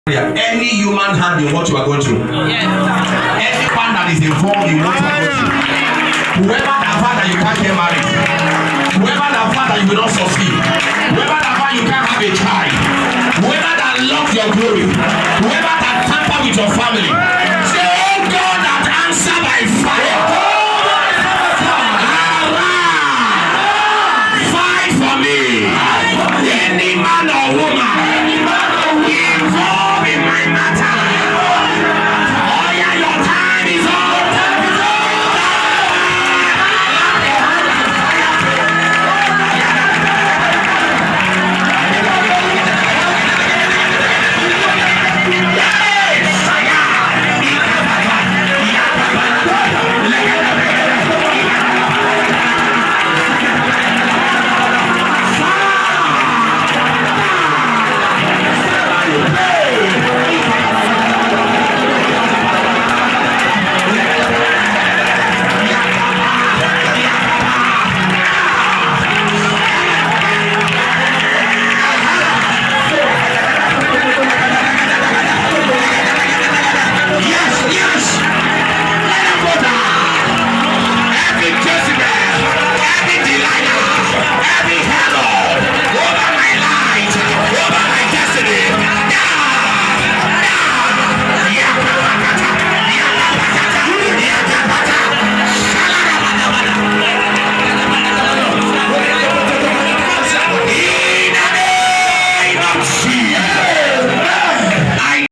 Any human hand in what you are going through, anyone that is involved in what you are going through, whoever that found that you can't get married, whoever that found that you will not succeed, whoever that found you can't have a child, whoever that loves your glory, whoever that tamper with your family, say, oh God, that answer by fire. Fight for me. Any man or woman involved in my matter.